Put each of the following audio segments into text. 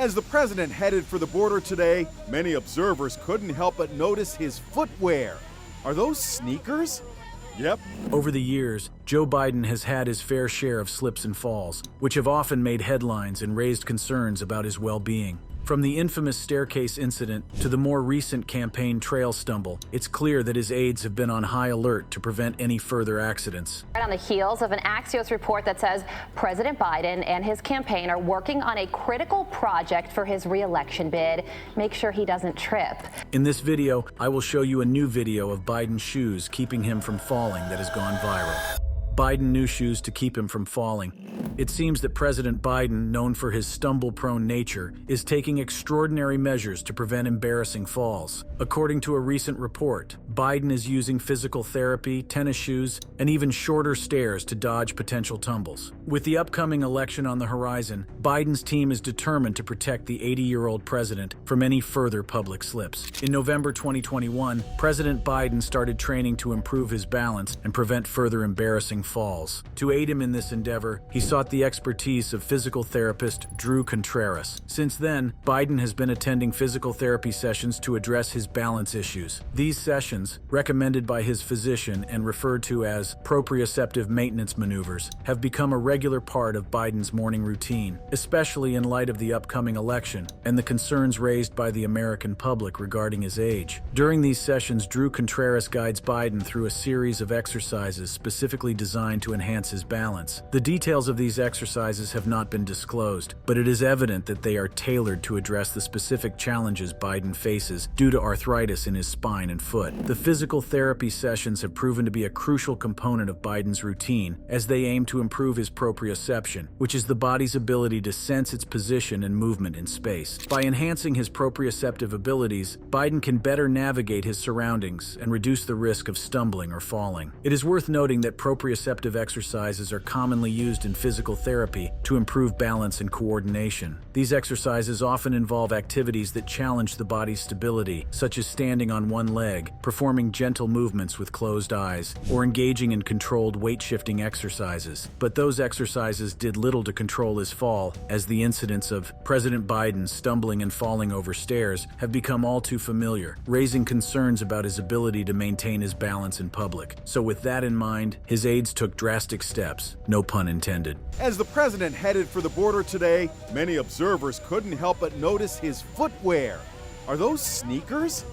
As the president headed for the border today, many observers couldn't help but notice his footwear. Are those sneakers? Yep. Over the years, Joe Biden has had his fair share of slips and falls, which have often made headlines and raised concerns about his well-being. From the infamous staircase incident to the more recent campaign trail stumble, it's clear that his aides have been on high alert to prevent any further accidents. Right on the heels of an Axios report that says President Biden and his campaign are working on a critical project for his re-election bid. Make sure he doesn't trip. In this video, I will show you a new video of Biden's shoes keeping him from falling that has gone viral. Biden new shoes to keep him from falling. It seems that President Biden, known for his stumble-prone nature, is taking extraordinary measures to prevent embarrassing falls. According to a recent report, Biden is using physical therapy, tennis shoes, and even shorter stairs to dodge potential tumbles. With the upcoming election on the horizon, Biden's team is determined to protect the 80-year-old president from any further public slips. In November 2021, President Biden started training to improve his balance and prevent further embarrassing falls. To aid him in this endeavor, he sought the expertise of physical therapist Drew Contreras. Since then, Biden has been attending physical therapy sessions to address his balance issues. These sessions, recommended by his physician and referred to as proprioceptive maintenance maneuvers, have become a regular part of Biden's morning routine, especially in light of the upcoming election and the concerns raised by the American public regarding his age. During these sessions, Drew Contreras guides Biden through a series of exercises specifically designed to enhance his balance. The details of these exercises have not been disclosed, but it is evident that they are tailored to address the specific challenges Biden faces due to arthritis in his spine and foot. The physical therapy sessions have proven to be a crucial component of Biden's routine, as they aim to improve his proprioception, which is the body's ability to sense its position and movement in space. By enhancing his proprioceptive abilities, Biden can better navigate his surroundings and reduce the risk of stumbling or falling. It is worth noting that proprioceptive exercises are commonly used in physical therapy to improve balance and coordination. These exercises often involve activities that challenge the body's stability, such as standing on one leg, performing gentle movements with closed eyes, or engaging in controlled weight-shifting exercises. But those exercises did little to control his fall, as the incidents of President Biden stumbling and falling over stairs have become all too familiar, raising concerns about his ability to maintain his balance in public. So with that in mind, his aides took drastic steps, no pun intended. As the president headed for the border today, many observers couldn't help but notice his footwear. Are those sneakers?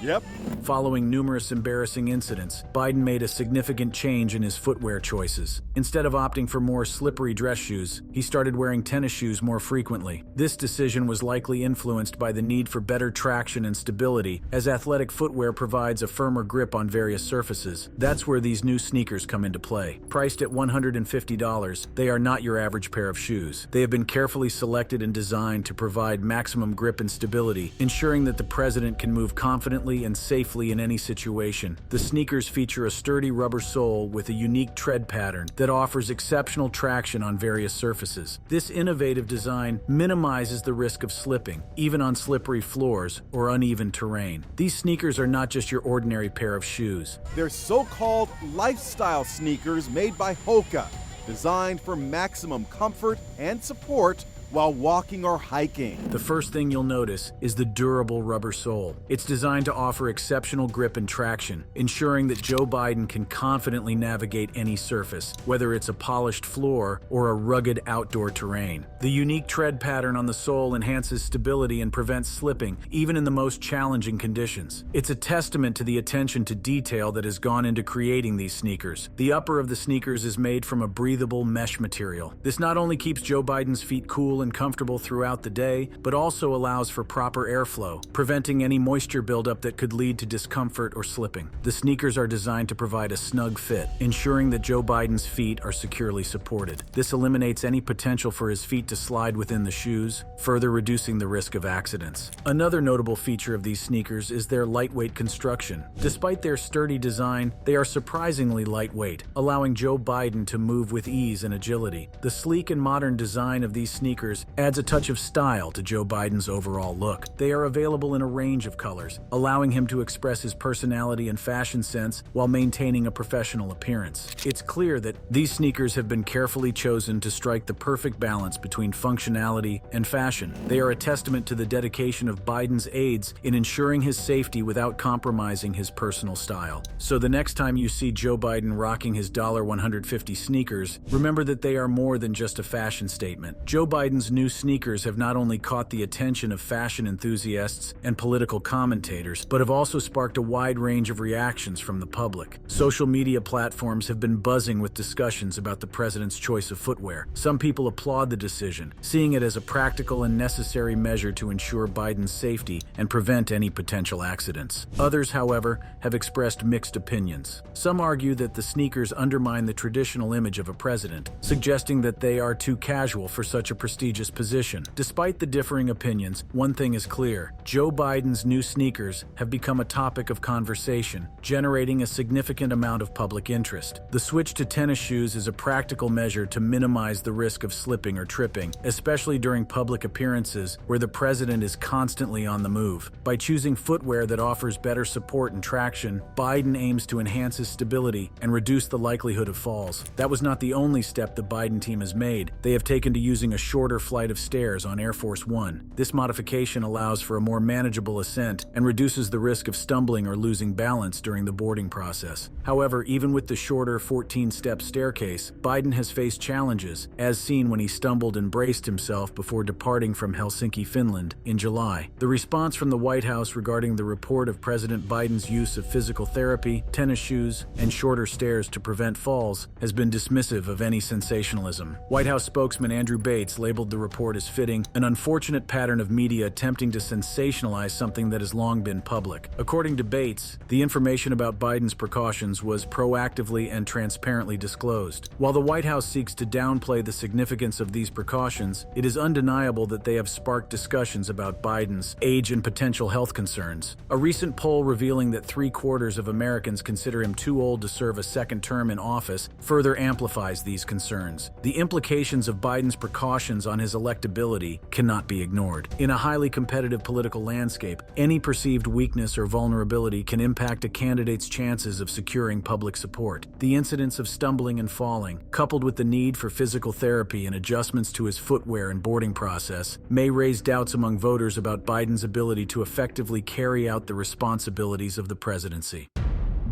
Yep. Following numerous embarrassing incidents, Biden made a significant change in his footwear choices. Instead of opting for more slippery dress shoes, he started wearing tennis shoes more frequently. This decision was likely influenced by the need for better traction and stability, as athletic footwear provides a firmer grip on various surfaces. That's where these new sneakers come into play. Priced at $150, they are not your average pair of shoes. They have been carefully selected and designed to provide maximum grip and stability, ensuring that the president can move confidently and safely in any situation. The sneakers feature a sturdy rubber sole with a unique tread pattern that offers exceptional traction on various surfaces. This innovative design minimizes the risk of slipping, even on slippery floors or uneven terrain. These sneakers are not just your ordinary pair of shoes. They're so-called lifestyle sneakers made by Hoka, designed for maximum comfort and support while walking or hiking. The first thing you'll notice is the durable rubber sole. It's designed to offer exceptional grip and traction, ensuring that Joe Biden can confidently navigate any surface, whether it's a polished floor or a rugged outdoor terrain. The unique tread pattern on the sole enhances stability and prevents slipping, even in the most challenging conditions. It's a testament to the attention to detail that has gone into creating these sneakers. The upper of the sneakers is made from a breathable mesh material. This not only keeps Joe Biden's feet cool and comfortable throughout the day, but also allows for proper airflow, preventing any moisture buildup that could lead to discomfort or slipping. The sneakers are designed to provide a snug fit, ensuring that Joe Biden's feet are securely supported. This eliminates any potential for his feet to slide within the shoes, further reducing the risk of accidents. Another notable feature of these sneakers is their lightweight construction. Despite their sturdy design, they are surprisingly lightweight, allowing Joe Biden to move with ease and agility. The sleek and modern design of these sneakers sneakers adds a touch of style to Joe Biden's overall look. They are available in a range of colors, allowing him to express his personality and fashion sense while maintaining a professional appearance. It's clear that these sneakers have been carefully chosen to strike the perfect balance between functionality and fashion. They are a testament to the dedication of Biden's aides in ensuring his safety without compromising his personal style. So the next time you see Joe Biden rocking his $150 sneakers, remember that they are more than just a fashion statement. Joe Biden's new sneakers have not only caught the attention of fashion enthusiasts and political commentators, but have also sparked a wide range of reactions from the public. Social media platforms have been buzzing with discussions about the president's choice of footwear. Some people applaud the decision, seeing it as a practical and necessary measure to ensure Biden's safety and prevent any potential accidents. Others, however, have expressed mixed opinions. Some argue that the sneakers undermine the traditional image of a president, suggesting that they are too casual for such a prestigious position. Despite the differing opinions, one thing is clear: Joe Biden's new sneakers have become a topic of conversation, generating a significant amount of public interest. The switch to tennis shoes is a practical measure to minimize the risk of slipping or tripping, especially during public appearances where the president is constantly on the move. By choosing footwear that offers better support and traction, Biden aims to enhance his stability and reduce the likelihood of falls. That was not the only step the Biden team has made. They have taken to using a shorter flight of stairs on Air Force One. This modification allows for a more manageable ascent and reduces the risk of stumbling or losing balance during the boarding process. However, even with the shorter 14-step staircase, Biden has faced challenges, as seen when he stumbled and braced himself before departing from Helsinki, Finland, in July. The response from the White House regarding the report of President Biden's use of physical therapy, tennis shoes, and shorter stairs to prevent falls has been dismissive of any sensationalism. White House spokesman Andrew Bates labeled the report as fitting, an unfortunate pattern of media attempting to sensationalize something that has long been public. According to Bates, the information about Biden's precautions was proactively and transparently disclosed. While the White House seeks to downplay the significance of these precautions, it is undeniable that they have sparked discussions about Biden's age and potential health concerns. A recent poll revealing that 3/4 of Americans consider him too old to serve a second term in office further amplifies these concerns. The implications of Biden's precautions on his electability cannot be ignored. In a highly competitive political landscape, any perceived weakness or vulnerability can impact a candidate's chances of securing public support. The incidents of stumbling and falling, coupled with the need for physical therapy and adjustments to his footwear and boarding process, may raise doubts among voters about Biden's ability to effectively carry out the responsibilities of the presidency.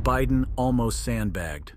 Biden almost sandbagged.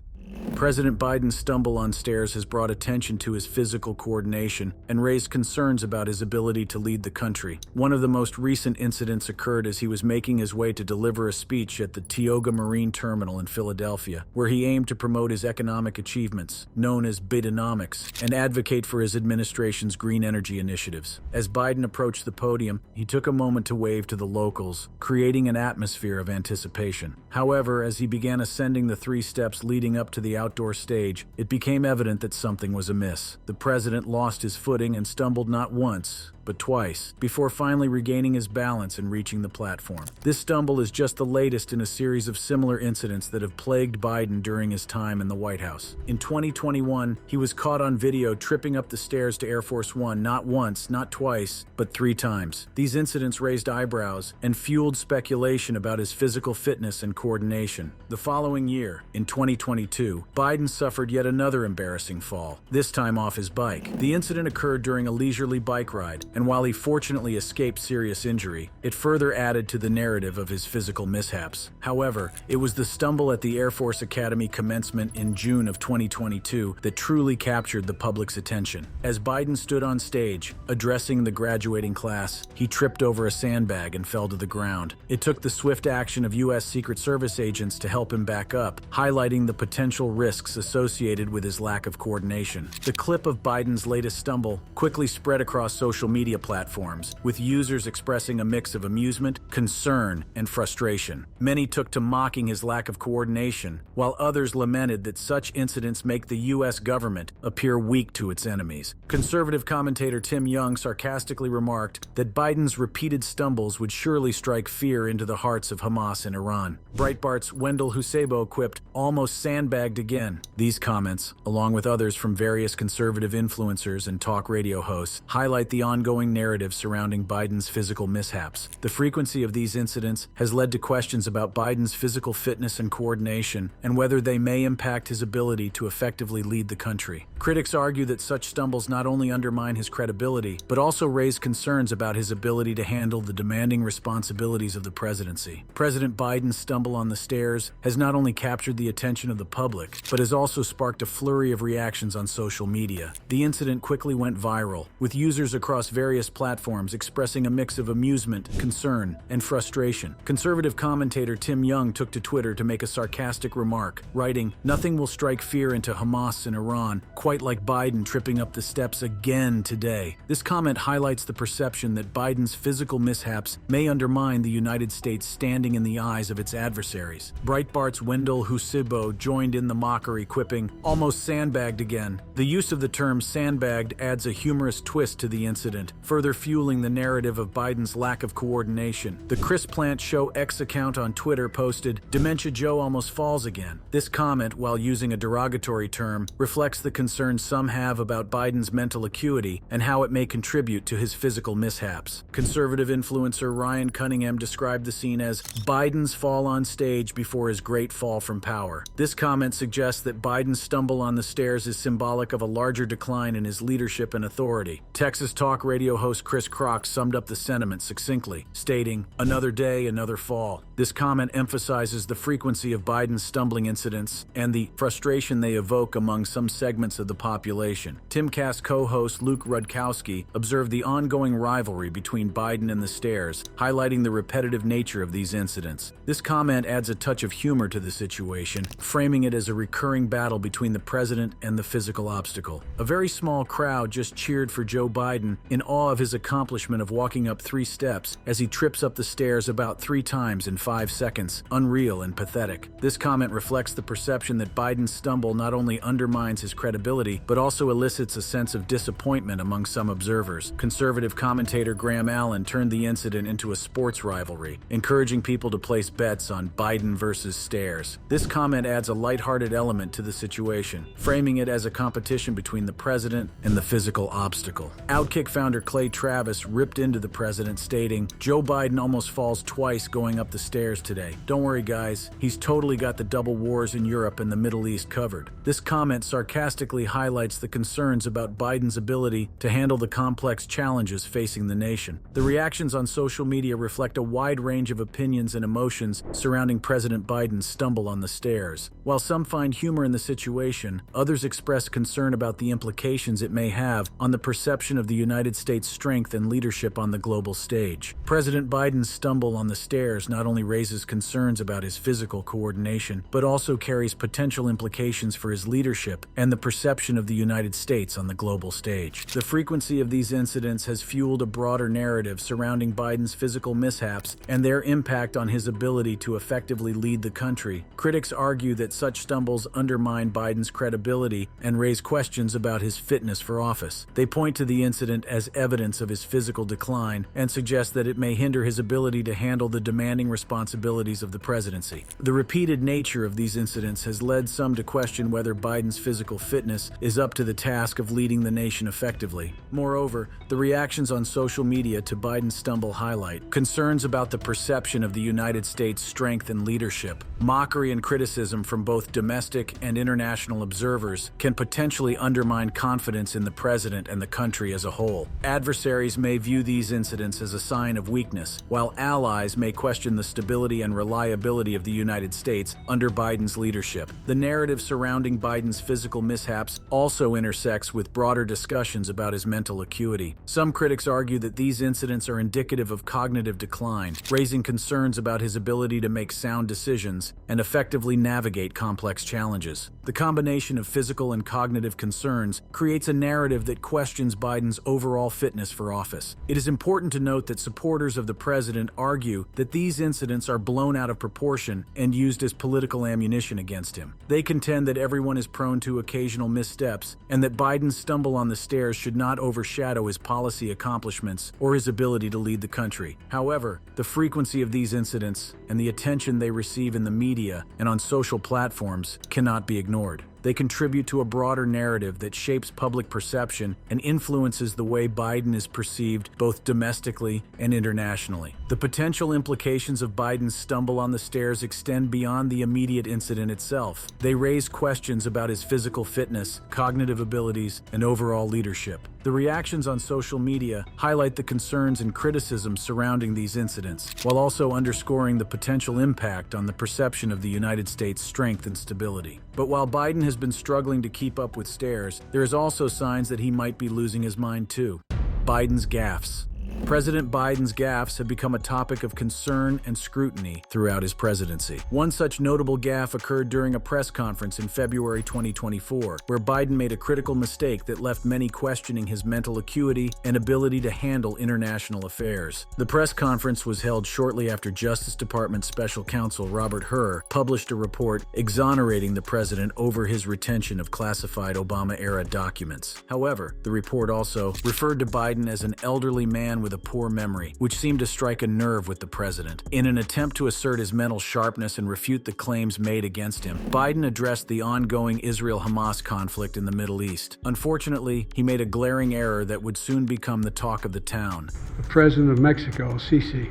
President Biden's stumble on stairs has brought attention to his physical coordination and raised concerns about his ability to lead the country. One of the most recent incidents occurred as he was making his way to deliver a speech at the Tioga Marine Terminal in Philadelphia, where he aimed to promote his economic achievements, known as Bidenomics, and advocate for his administration's green energy initiatives. As Biden approached the podium, he took a moment to wave to the locals, creating an atmosphere of anticipation. However, as he began ascending the 3 steps leading up to the outdoor stage, it became evident that something was amiss. The president lost his footing and stumbled not once, but twice, before finally regaining his balance and reaching the platform. This stumble is just the latest in a series of similar incidents that have plagued Biden during his time in the White House. In 2021, he was caught on video tripping up the stairs to Air Force One not once, not twice, but 3 times. These incidents raised eyebrows and fueled speculation about his physical fitness and coordination. The following year, in 2022, Biden suffered yet another embarrassing fall, this time off his bike. The incident occurred during a leisurely bike ride, and while he fortunately escaped serious injury, it further added to the narrative of his physical mishaps. However, it was the stumble at the Air Force Academy commencement in June of 2022 that truly captured the public's attention. As Biden stood on stage, addressing the graduating class, he tripped over a sandbag and fell to the ground. It took the swift action of U.S. Secret Service agents to help him back up, highlighting the potential risks associated with his lack of coordination. The clip of Biden's latest stumble quickly spread across social media, media platforms, with users expressing a mix of amusement, concern, and frustration. Many took to mocking his lack of coordination, while others lamented that such incidents make the U.S. government appear weak to its enemies. Conservative commentator Tim Young sarcastically remarked that Biden's repeated stumbles would surely strike fear into the hearts of Hamas and Iran. Breitbart's Wendell Husebo quipped, "Almost sandbagged again." These comments, along with others from various conservative influencers and talk radio hosts, highlight the ongoing narrative surrounding Biden's physical mishaps. The frequency of these incidents has led to questions about Biden's physical fitness and coordination, and whether they may impact his ability to effectively lead the country. Critics argue that such stumbles not only undermine his credibility, but also raise concerns about his ability to handle the demanding responsibilities of the presidency. President Biden's stumble on the stairs has not only captured the attention of the public, but has also sparked a flurry of reactions on social media. The incident quickly went viral, with users across various platforms expressing a mix of amusement, concern, and frustration. Conservative commentator Tim Young took to Twitter to make a sarcastic remark, writing, "Nothing will strike fear into Hamas and Iran quite like Biden tripping up the steps again today." This comment highlights the perception that Biden's physical mishaps may undermine the United States' standing in the eyes of its adversaries. Breitbart's Wendell Husebo joined in the mockery, quipping, "Almost sandbagged again." The use of the term sandbagged adds a humorous twist to the incident, further fueling the narrative of Biden's lack of coordination. The Chris Plant Show X account on Twitter posted, "Dementia Joe almost falls again." This comment, while using a derogatory term, reflects the concern some have about Biden's mental acuity and how it may contribute to his physical mishaps. Conservative influencer Ryan Cunningham described the scene as Biden's fall on stage before his great fall from power. This comment suggests that Biden's stumble on the stairs is symbolic of a larger decline in his leadership and authority. Texas talk radio host Chris Crock summed up the sentiment succinctly, stating, "Another day, another fall." This comment emphasizes the frequency of Biden's stumbling incidents and the frustration they evoke among some segments of the population. Timcast co-host Luke Rudkowski observed the ongoing rivalry between Biden and the stairs, highlighting the repetitive nature of these incidents. This comment adds a touch of humor to the situation, framing it as a recurring battle between the president and the physical obstacle. A very small crowd just cheered for Joe Biden in awe of his accomplishment of walking up 3 steps as he trips up the stairs about 3 times in 5 seconds. Unreal and pathetic. This comment reflects the perception that Biden's stumble not only undermines his credibility, but also elicits a sense of disappointment among some observers. Conservative commentator Graham Allen turned the incident into a sports rivalry, encouraging people to place bets on Biden versus stairs. This comment adds a lighthearted element to the situation, framing it as a competition between the president and the physical obstacle. Outkick founder Clay Travis ripped into the president, stating, "Joe Biden almost falls twice going up the stairs today. Don't worry, guys. He's totally got the double wars in Europe and the Middle East covered." This comment sarcastically highlights the concerns about Biden's ability to handle the complex challenges facing the nation. The reactions on social media reflect a wide range of opinions and emotions surrounding President Biden's stumble on the stairs. While some find humor in the situation, others express concern about the implications it may have on the perception of the United States' strength and leadership on the global stage. President Biden's stumble on the stairs not only raises concerns about his physical coordination, but also carries potential implications for his leadership and the perception of the United States on the global stage. The frequency of these incidents has fueled a broader narrative surrounding Biden's physical mishaps and their impact on his ability to effectively lead the country. Critics argue that such stumbles undermine Biden's credibility and raise questions about his fitness for office. They point to the incident as evidence of his physical decline and suggest that it may hinder his ability to handle the demanding responsibilities of the presidency. The repeated nature of these incidents has led some to question whether Biden's physical fitness is up to the task of leading the nation effectively. Moreover, the reactions on social media to Biden's stumble highlight concerns about the perception of the United States' strength and leadership. Mockery and criticism from both domestic and international observers can potentially undermine confidence in the president and the country as a whole. Adversaries may view these incidents as a sign of weakness, while allies may question the stability and reliability of the United States under Biden's leadership. The narrative surrounding Biden's physical mishaps also intersects with broader discussions about his mental acuity. Some critics argue that these incidents are indicative of cognitive decline, raising concerns about his ability to make sound decisions and effectively navigate complex challenges. The combination of physical and cognitive concerns creates a narrative that questions Biden's overall overall fitness for office. It is important to note that supporters of the president argue that these incidents are blown out of proportion and used as political ammunition against him. They contend that everyone is prone to occasional missteps and that Biden's stumble on the stairs should not overshadow his policy accomplishments or his ability to lead the country. However, the frequency of these incidents and the attention they receive in the media and on social platforms cannot be ignored. They contribute to a broader narrative that shapes public perception and influences the way Biden is perceived both domestically and internationally. The potential implications of Biden's stumble on the stairs extend beyond the immediate incident itself. They raise questions about his physical fitness, cognitive abilities, and overall leadership. The reactions on social media highlight the concerns and criticisms surrounding these incidents, while also underscoring the potential impact on the perception of the United States' strength and stability. But while Biden has been struggling to keep up with stairs, there is also signs that he might be losing his mind too. Biden's gaffes. President Biden's gaffes have become a topic of concern and scrutiny throughout his presidency. One such notable gaffe occurred during a press conference in February 2024, where Biden made a critical mistake that left many questioning his mental acuity and ability to handle international affairs. The press conference was held shortly after Justice Department Special Counsel Robert Hur published a report exonerating the president over his retention of classified Obama-era documents. However, the report also referred to Biden as an elderly man with a poor memory, which seemed to strike a nerve with the president. In an attempt to assert his mental sharpness and refute the claims made against him, Biden addressed the ongoing Israel-Hamas conflict in the Middle East. Unfortunately, he made a glaring error that would soon become the talk of the town. The president of Mexico, Sisi,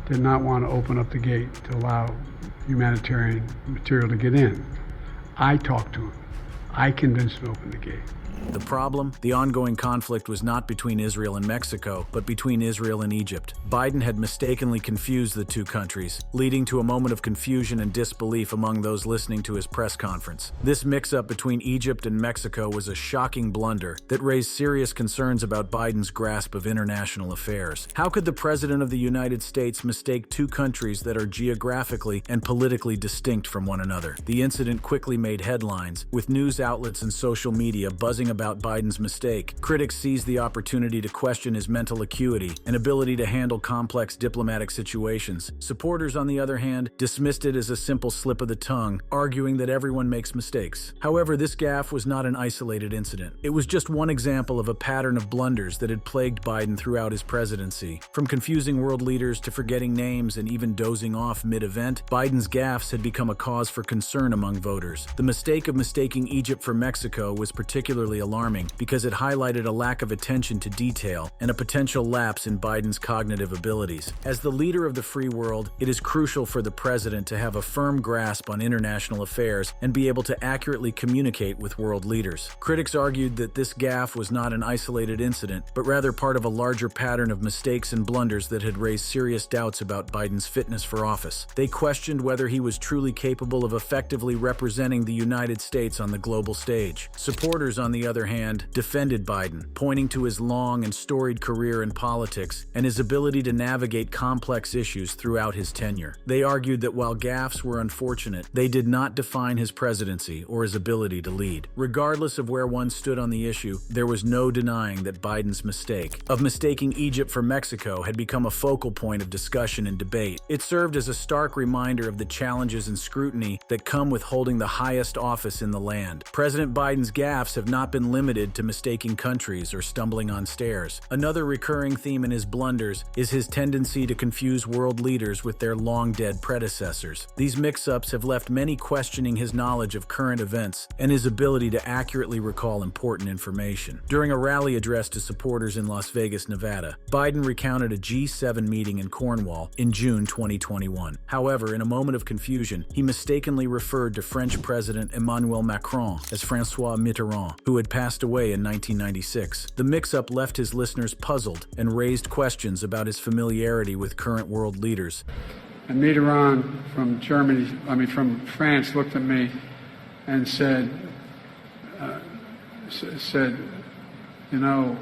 did not want to open up the gate to allow humanitarian material to get in. I talked to him. I convinced him to open the gate. The problem, the ongoing conflict was not between Israel and Mexico, but between Israel and Egypt. Biden had mistakenly confused the two countries, leading to a moment of confusion and disbelief among those listening to his press conference. This mix-up between Egypt and Mexico was a shocking blunder that raised serious concerns about Biden's grasp of international affairs. How could the President of the United States mistake two countries that are geographically and politically distinct from one another? The incident quickly made headlines, with news outlets and social media buzzing about Biden's mistake. Critics seized the opportunity to question his mental acuity and ability to handle complex diplomatic situations. Supporters, on the other hand, dismissed it as a simple slip of the tongue, arguing that everyone makes mistakes. However, this gaffe was not an isolated incident. It was just one example of a pattern of blunders that had plagued Biden throughout his presidency. From confusing world leaders to forgetting names and even dozing off mid-event, Biden's gaffes had become a cause for concern among voters. The mistake of mistaking Egypt for Mexico was particularly alarming because it highlighted a lack of attention to detail and a potential lapse in Biden's cognitive abilities. As the leader of the free world, it is crucial for the president to have a firm grasp on international affairs and be able to accurately communicate with world leaders. Critics argued that this gaffe was not an isolated incident, but rather part of a larger pattern of mistakes and blunders that had raised serious doubts about Biden's fitness for office. They questioned whether he was truly capable of effectively representing the United States on the global stage. Supporters, on the other hand, defended Biden, pointing to his long and storied career in politics and his ability to navigate complex issues throughout his tenure. They argued that while gaffes were unfortunate, they did not define his presidency or his ability to lead. Regardless of where one stood on the issue, there was no denying that Biden's mistake of mistaking Egypt for Mexico had become a focal point of discussion and debate. It served as a stark reminder of the challenges and scrutiny that come with holding the highest office in the land. President Biden's gaffes have not been limited to mistaking countries or stumbling on stairs. Another recurring theme in his blunders is his tendency to confuse world leaders with their long-dead predecessors. These mix-ups have left many questioning his knowledge of current events and his ability to accurately recall important information. During a rally address to supporters in Las Vegas, Nevada, Biden recounted a G7 meeting in Cornwall in June 2021. However, in a moment of confusion, he mistakenly referred to French President Emmanuel Macron as François Mitterrand, who had passed away in 1996. The mix-up left his listeners puzzled and raised questions about his familiarity with current world leaders. And Mitterrand from France, looked at me and said, you know,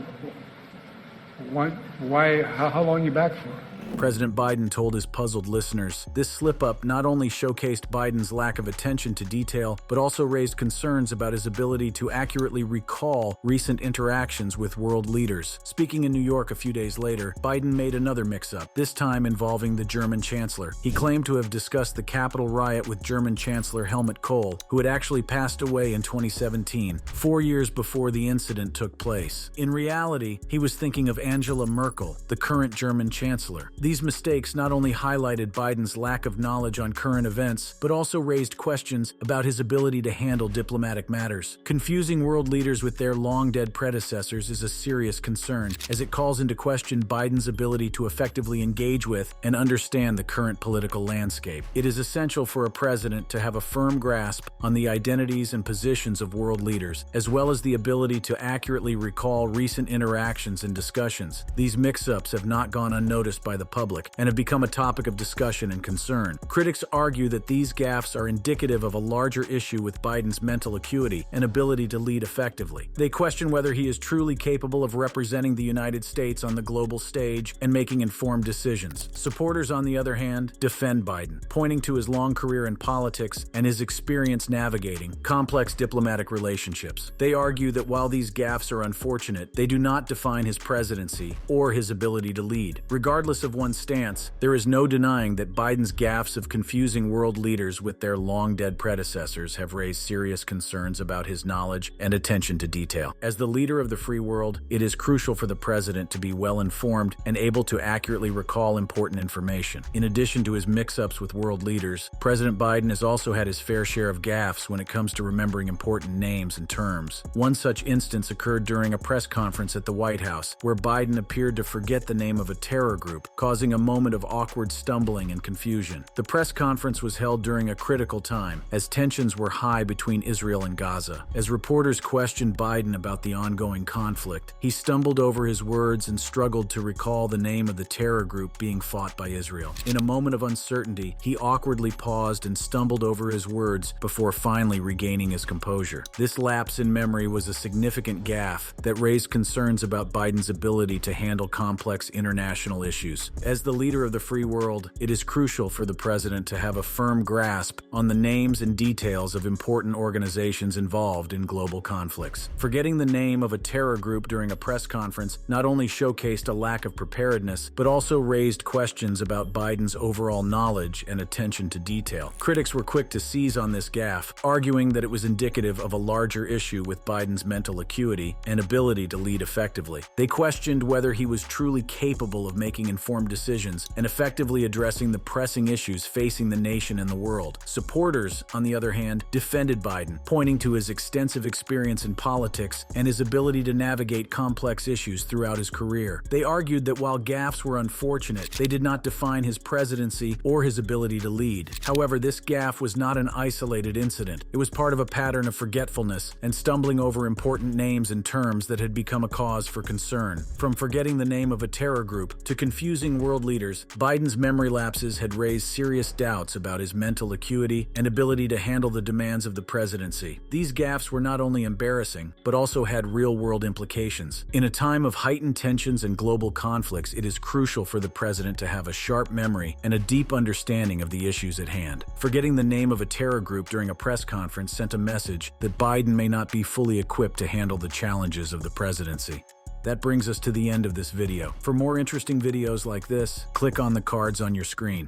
how long are you back for? President Biden told his puzzled listeners. This slip-up not only showcased Biden's lack of attention to detail, but also raised concerns about his ability to accurately recall recent interactions with world leaders. Speaking in New York a few days later, Biden made another mix-up, this time involving the German chancellor. He claimed to have discussed the Capitol riot with German Chancellor Helmut Kohl, who had actually passed away in 2017, 4 years before the incident took place. In reality, he was thinking of Angela Merkel, the current German chancellor. These mistakes not only highlighted Biden's lack of knowledge on current events, but also raised questions about his ability to handle diplomatic matters. Confusing world leaders with their long-dead predecessors is a serious concern, as it calls into question Biden's ability to effectively engage with and understand the current political landscape. It is essential for a president to have a firm grasp on the identities and positions of world leaders, as well as the ability to accurately recall recent interactions and discussions. These mix-ups have not gone unnoticed by the public and have become a topic of discussion and concern. Critics argue that these gaffes are indicative of a larger issue with Biden's mental acuity and ability to lead effectively. They question whether he is truly capable of representing the United States on the global stage and making informed decisions. Supporters, on the other hand, defend Biden, pointing to his long career in politics and his experience navigating complex diplomatic relationships. They argue that while these gaffes are unfortunate, they do not define his presidency or his ability to lead. Regardless of one's stance, there is no denying that Biden's gaffes of confusing world leaders with their long-dead predecessors have raised serious concerns about his knowledge and attention to detail. As the leader of the free world, it is crucial for the president to be well-informed and able to accurately recall important information. In addition to his mix-ups with world leaders, President Biden has also had his fair share of gaffes when it comes to remembering important names and terms. One such instance occurred during a press conference at the White House, where Biden appeared to forget the name of a terror group, causing a moment of awkward stumbling and confusion. The press conference was held during a critical time, as tensions were high between Israel and Gaza. As reporters questioned Biden about the ongoing conflict, he stumbled over his words and struggled to recall the name of the terror group being fought by Israel. In a moment of uncertainty, he awkwardly paused and stumbled over his words before finally regaining his composure. This lapse in memory was a significant gaffe that raised concerns about Biden's ability to handle complex international issues. As the leader of the free world, it is crucial for the president to have a firm grasp on the names and details of important organizations involved in global conflicts. Forgetting the name of a terror group during a press conference not only showcased a lack of preparedness, but also raised questions about Biden's overall knowledge and attention to detail. Critics were quick to seize on this gaffe, arguing that it was indicative of a larger issue with Biden's mental acuity and ability to lead effectively. They questioned whether he was truly capable of making informed decisions and effectively addressing the pressing issues facing the nation and the world. Supporters, on the other hand, defended Biden, pointing to his extensive experience in politics and his ability to navigate complex issues throughout his career. They argued that while gaffes were unfortunate, they did not define his presidency or his ability to lead. However, this gaffe was not an isolated incident. It was part of a pattern of forgetfulness and stumbling over important names and terms that had become a cause for concern. From forgetting the name of a terror group to confusing world leaders, Biden's memory lapses had raised serious doubts about his mental acuity and ability to handle the demands of the presidency. These gaffes were not only embarrassing, but also had real-world implications. In a time of heightened tensions and global conflicts, it is crucial for the president to have a sharp memory and a deep understanding of the issues at hand. Forgetting the name of a terror group during a press conference sent a message that Biden may not be fully equipped to handle the challenges of the presidency. That brings us to the end of this video. For more interesting videos like this, click on the cards on your screen.